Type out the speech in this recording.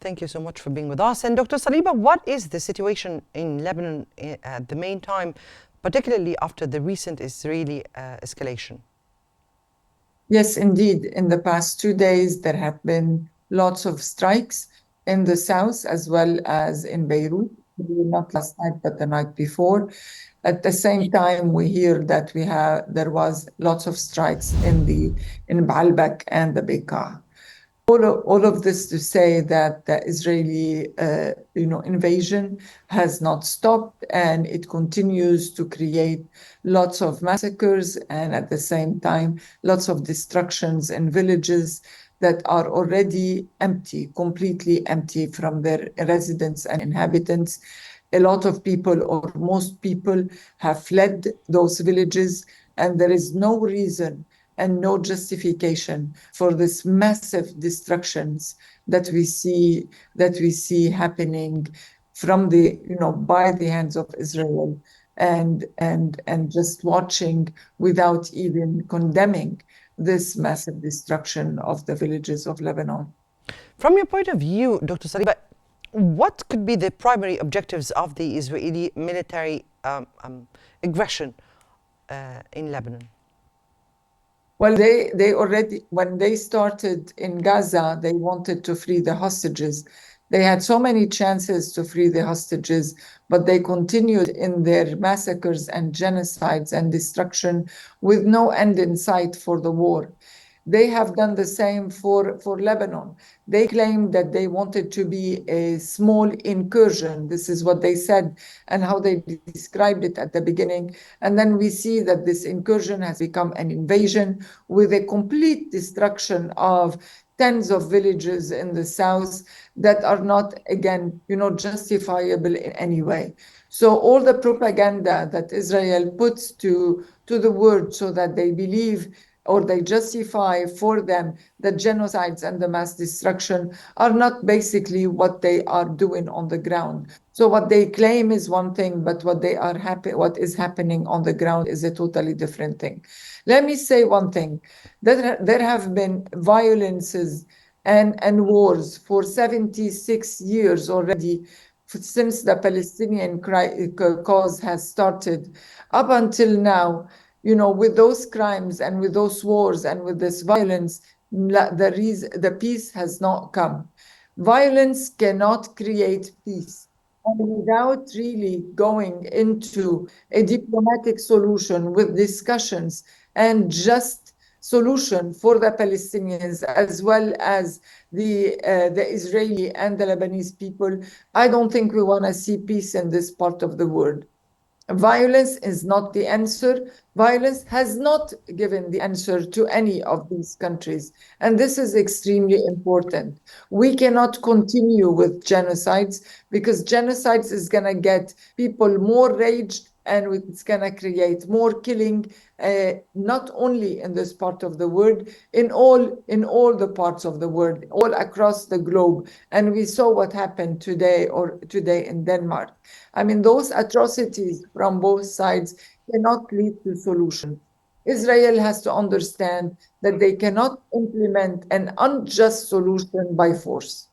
Thank you so much for being with us. And Dr. Saliba, what is the situation in Lebanon at the main time, particularly after the recent Israeli escalation? Yes, indeed. In the past 2 days, there have been lots of strikes in the south as well as in Beirut. Not last night, but the night before. At the same time, we hear that there was lots of strikes in Baalbek and the Bekaa. All of this to say that the Israeli invasion has not stopped, and it continues to create lots of massacres and at the same time lots of destructions in villages that are already empty, completely empty from their residents and inhabitants. A lot of people, or most people, have fled those villages, and there is no reason and no justification for this massive destructions that we see happening from by the hands of Israel, and just watching without even condemning this massive destruction of the villages of Lebanon. From your point of view, Dr. Saliba, what could be the primary objectives of the Israeli military aggression in Lebanon? Well, they already, when they started in Gaza, they wanted to free the hostages. They had so many chances to free the hostages, but they continued in their massacres and genocides and destruction with no end in sight for the war. They have done the same for Lebanon. They claimed that they wanted to be a small incursion. This is what they said and how they described it at the beginning. And then we see that this incursion has become an invasion with a complete destruction of tens of villages in the south that are not, again, justifiable in any way. So all the propaganda that Israel puts to the word so that they believe or they justify for them the genocides and the mass destruction are not basically what they are doing on the ground. So what they claim is one thing, but what is happening on the ground is a totally different thing. Let me say one thing, that there have been violences and wars for 76 years already, since the Palestinian cause has started up until now. With those crimes and with those wars and with this violence, the peace has not come. Violence cannot create peace. And without really going into a diplomatic solution with discussions and just solution for the Palestinians as well as the Israeli and the Lebanese people, I don't think we want to see peace in this part of the world. Violence is not the answer. Violence has not given the answer to any of these countries. And this is extremely important. We cannot continue with genocides, because genocides is going to get people more raged, and it's going to create more killing, not only in this part of the world, in all the parts of the world, all across the globe. And we saw what happened today in Denmark. I mean, those atrocities from both sides cannot lead to solution. Israel has to understand that they cannot implement an unjust solution by force.